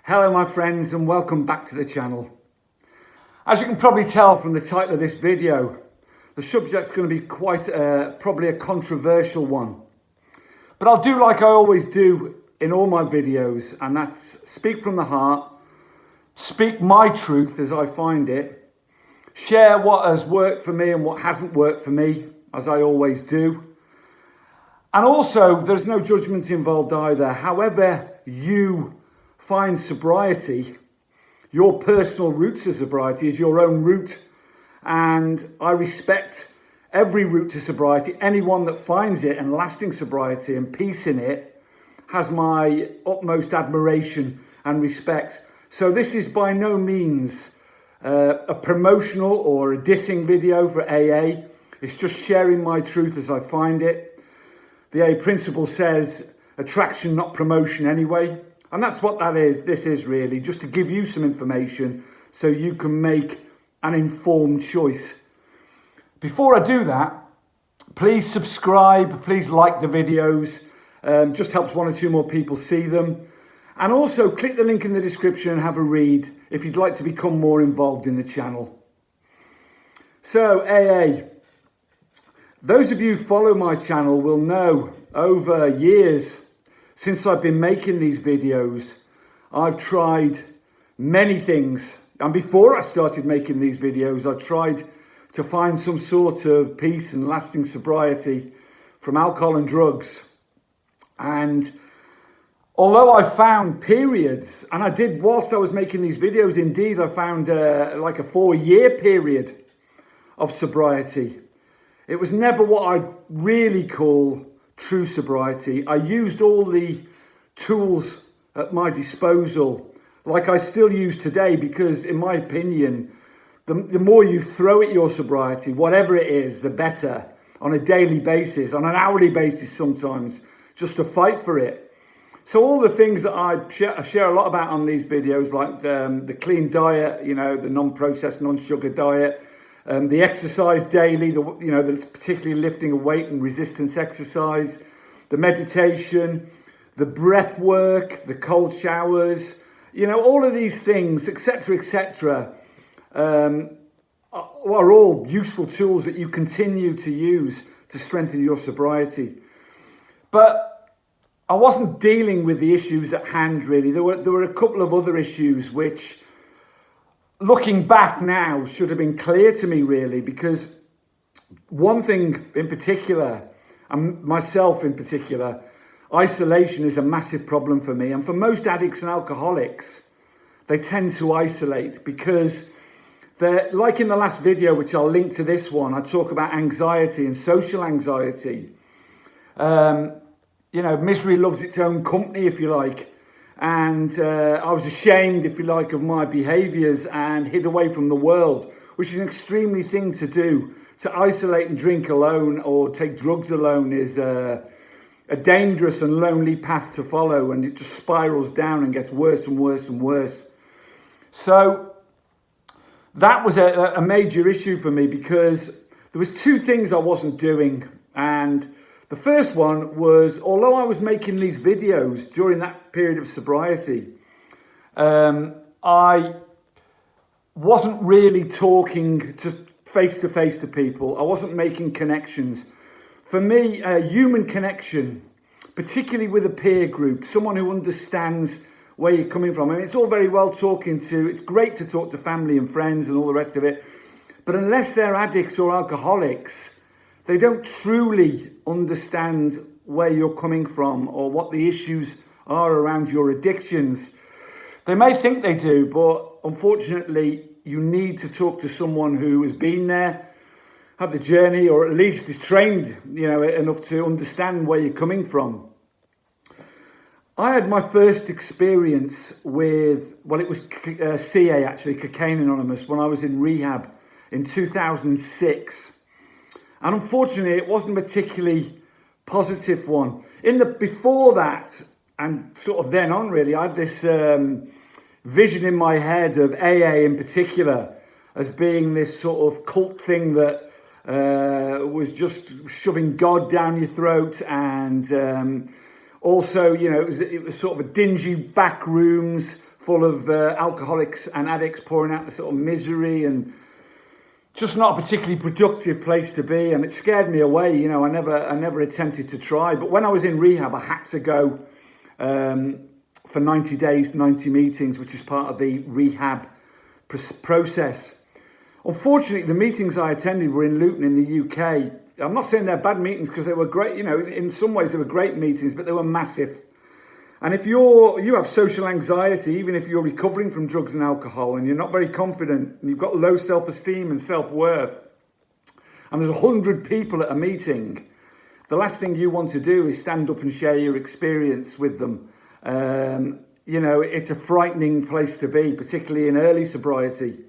Hello my friends and welcome back to the channel. As you can probably tell from the title of this video, the subject's going to be quite probably a controversial one. But I'll do like I always do in all my videos, and that's speak from the heart, speak my truth as I find it, share what has worked for me and what hasn't worked for me, as I always do. And also, there's no judgments involved either. However you find sobriety, your personal route to sobriety is your own route. And I respect every route to sobriety. Anyone that finds it and lasting sobriety and peace in it has my utmost admiration and respect. So this is by no means a promotional or a dissing video for AA. It's just sharing my truth as I find it. The AA principle says attraction, not promotion anyway. And that's what that is. This is really just to give you some information so you can make an informed choice. Before I do that, please subscribe, please like the videos. Just helps one or two more people see them. And also click the link in the description and have a read if you'd like to become more involved in the channel. So AA. Those of you who follow my channel will know over years since I've been making these videos, I've tried many things. And before I started making these videos, I tried to find some sort of peace and lasting sobriety from alcohol and drugs. And although I found periods, and I did whilst I was making these videos, indeed, I found like a 4-year period of sobriety. It was never what I really call true sobriety. I used all the tools at my disposal, like I still use today, because in my opinion, the more you throw at your sobriety, whatever it is, the better, on a daily basis, on an hourly basis sometimes, just to fight for it. So all the things that I share a lot about on these videos, like the clean diet, the non-processed, non-sugar diet, the exercise daily, the particularly lifting a weight and resistance exercise, the meditation, the breath work, the cold showers, all of these things, etc., etc., are all useful tools that you continue to use to strengthen your sobriety. But I wasn't dealing with the issues at hand, really. There were a couple of other issues which, looking back now, should have been clear to me, really, because one thing in particular, and myself in particular, isolation is a massive problem for me. And for most addicts and alcoholics, they tend to isolate because they're, like in the last video, which I'll link to this one, I talk about anxiety and social anxiety. Misery loves its own company, if you like. And I was ashamed, if you like, of my behaviours and hid away from the world, which is an extremely thing to do. To isolate and drink alone or take drugs alone is a dangerous and lonely path to follow, and it just spirals down and gets worse and worse and worse. So that was a major issue for me, because there was two things I wasn't doing. And the first one was, although I was making these videos during that period of sobriety, I wasn't really talking face to people. I wasn't making connections. For me, a human connection, particularly with a peer group, someone who understands where you're coming from. I mean, it's all very well it's great to talk to family and friends and all the rest of it, but unless they're addicts or alcoholics, they don't truly understand where you're coming from or what the issues are around your addictions. They may think they do, but unfortunately, you need to talk to someone who has been there, had the journey, or at least is trained, enough to understand where you're coming from. I had my first experience with, it was CA actually, Cocaine Anonymous, when I was in rehab in 2006. And unfortunately, it wasn't a particularly positive one. Before that, and sort of then on really, I had this vision in my head of AA in particular as being this sort of cult thing that was just shoving God down your throat, and also, it was sort of a dingy back rooms full of alcoholics and addicts pouring out the sort of misery, and just not a particularly productive place to be. And it scared me away. You know, I never attempted to try. But when I was in rehab, I had to go for 90 days, 90 meetings, which is part of the rehab process. Unfortunately, the meetings I attended were in Luton in the UK. I'm not saying they're bad meetings, because they were great. You know, in some ways they were great meetings, but they were massive. And if you have social anxiety, even if you're recovering from drugs and alcohol, and you're not very confident, and you've got low self-esteem and self-worth, and there's 100 people at a meeting, the last thing you want to do is stand up and share your experience with them. You know, it's a frightening place to be, particularly in early sobriety.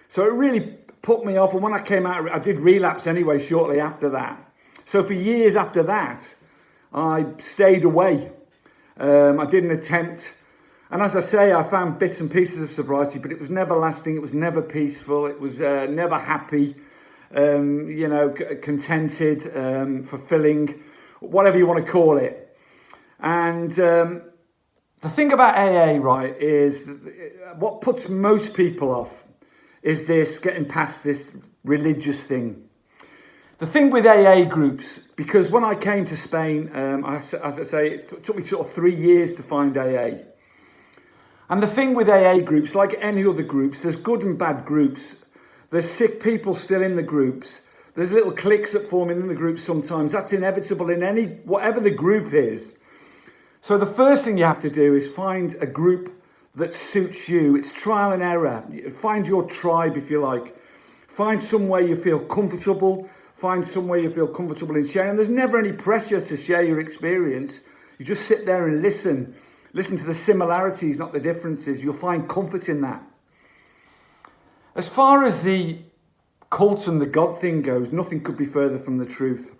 So it really put me off. And when I came out, I did relapse anyway shortly after that. So for years after that, I stayed away. I didn't attempt. And as I say, I found bits and pieces of sobriety, but it was never lasting. It was never peaceful. It was never happy, you know, contented, fulfilling, whatever you want to call it. And the thing about AA, right, is what puts most people off is this getting past this religious thing. The thing with AA groups, because when I came to Spain, as I say, it took me sort of 3 years to find AA. And the thing with AA groups, like any other groups, there's good and bad groups. There's sick people still in the groups. There's little cliques that form in the groups sometimes. That's inevitable in whatever the group is. So the first thing you have to do is find a group that suits you. It's trial and error. Find your tribe, if you like. Find somewhere you feel comfortable. Find somewhere you feel comfortable in sharing. There's never any pressure to share your experience. You just sit there and listen. Listen to the similarities, not the differences. You'll find comfort in that. As far as the cult and the God thing goes, nothing could be further from the truth.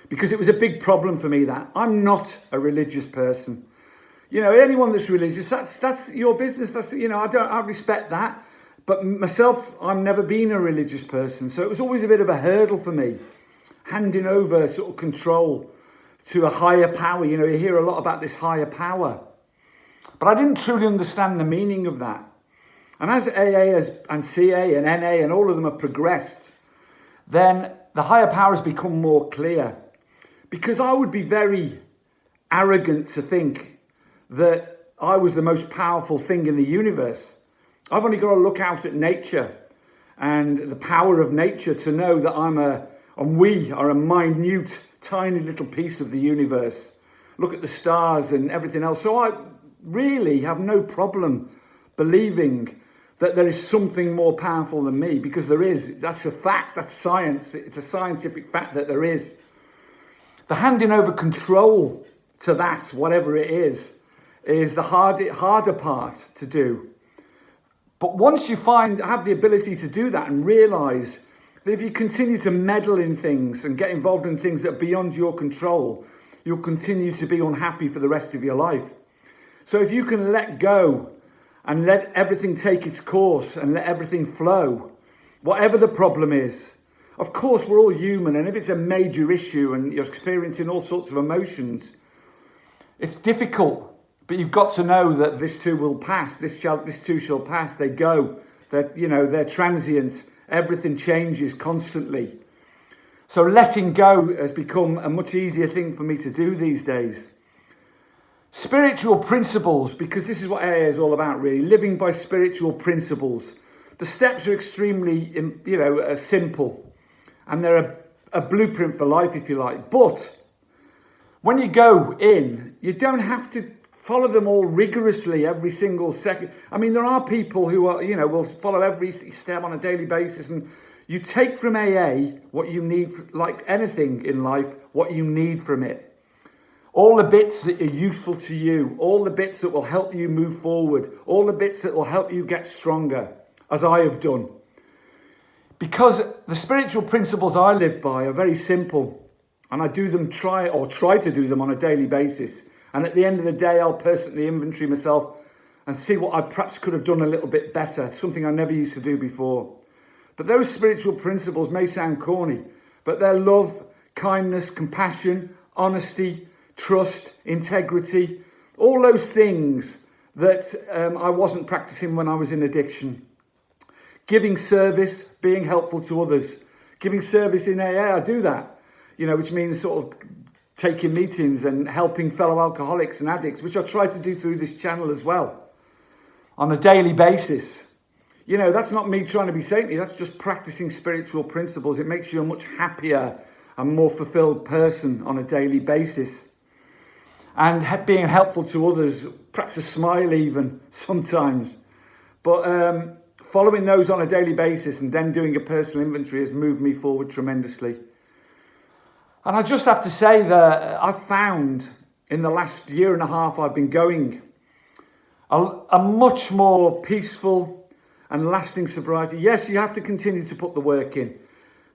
Because it was a big problem for me that I'm not a religious person. You know, anyone that's religious, that's your business. That's, you know, I respect that. But myself, I've never been a religious person. So it was always a bit of a hurdle for me, handing over sort of control to a higher power. You know, you hear a lot about this higher power. But I didn't truly understand the meaning of that. And as AA and CA and NA and all of them have progressed, then the higher power has become more clear. Because I would be very arrogant to think that I was the most powerful thing in the universe. I've only got to look out at nature and the power of nature to know that we are a minute, tiny little piece of the universe. Look at the stars and everything else. So I really have no problem believing that there is something more powerful than me, because there is. That's a fact. That's science. It's a scientific fact that there is. The handing over control to that, whatever it is the harder part to do. But once you have the ability to do that and realise that if you continue to meddle in things and get involved in things that are beyond your control, you'll continue to be unhappy for the rest of your life. So if you can let go and let everything take its course and let everything flow, whatever the problem is, of course we're all human, and if it's a major issue and you're experiencing all sorts of emotions, it's difficult. But you've got to know that this too will pass. This too shall pass. They go. They're transient. Everything changes constantly. So letting go has become a much easier thing for me to do these days. Spiritual principles, because this is what AA is all about, really. Living by spiritual principles. The steps are extremely, simple. And they're a blueprint for life, if you like. But when you go in, you don't have to follow them all rigorously every single second. I mean, there are people who are, will follow every step on a daily basis, and you take from AA what you need, like anything in life, what you need from it. All the bits that are useful to you, all the bits that will help you move forward, all the bits that will help you get stronger, as I have done. Because the spiritual principles I live by are very simple, and I try to do them on a daily basis. And at the end of the day, I'll personally inventory myself and see what I perhaps could have done a little bit better, something I never used to do before. But those spiritual principles may sound corny, but they're love, kindness, compassion, honesty, trust, integrity, all those things that I wasn't practicing when I was in addiction. Giving service, being helpful to others. Giving service in AA, I do that, which means sort of taking meetings and helping fellow alcoholics and addicts, which I try to do through this channel as well, on a daily basis. That's not me trying to be saintly, that's just practicing spiritual principles. It makes you a much happier and more fulfilled person on a daily basis. And being helpful to others, perhaps a smile even sometimes. But following those on a daily basis and then doing a personal inventory has moved me forward tremendously. And I just have to say that I've found in the last year and a half I've been going a much more peaceful and lasting sobriety. Yes, you have to continue to put the work in,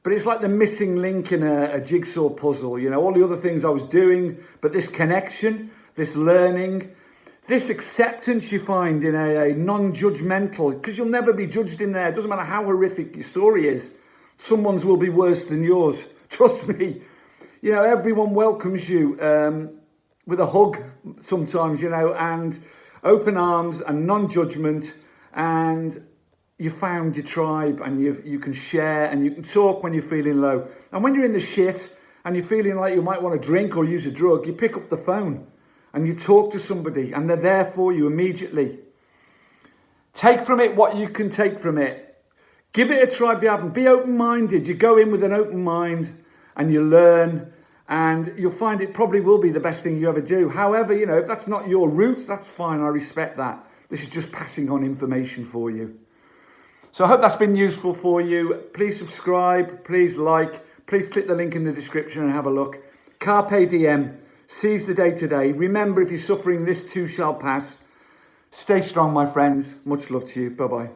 but it's like the missing link in a jigsaw puzzle. All the other things I was doing, but this connection, this learning, this acceptance you find in AA, non-judgmental, because you'll never be judged in there. It doesn't matter how horrific your story is. Someone's will be worse than yours. Trust me. Everyone welcomes you with a hug sometimes, and open arms and non-judgment, and you found your tribe, and you can share and you can talk when you're feeling low. And when you're in the shit and you're feeling like you might want to drink or use a drug, you pick up the phone and you talk to somebody, and they're there for you immediately. Take from it what you can take from it. Give it a try if you haven't. Be open-minded. You go in with an open mind and you learn, and you'll find it probably will be the best thing you ever do. However, if that's not your route, that's fine. I respect that. This is just passing on information for you. So I hope that's been useful for you. Please subscribe. Please like. Please click the link in the description and have a look. Carpe diem. Seize the day today. Remember, if you're suffering, this too shall pass. Stay strong, my friends. Much love to you. Bye-bye.